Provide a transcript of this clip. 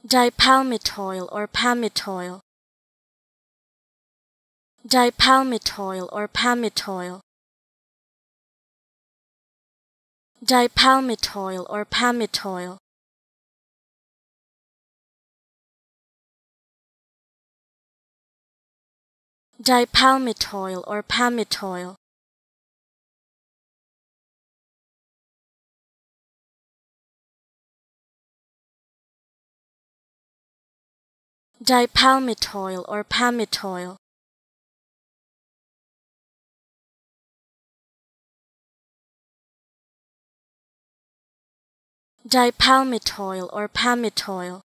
Dipalmitoyl or pamitoyl. Dipalmitoyl or pamitoyl. Dipalmitoyl or pamitoyl. Dipalmitoyl or pamitoyl. Dipalmitoyl or pamitoyl. Dipalmitoyl or pamitoyl.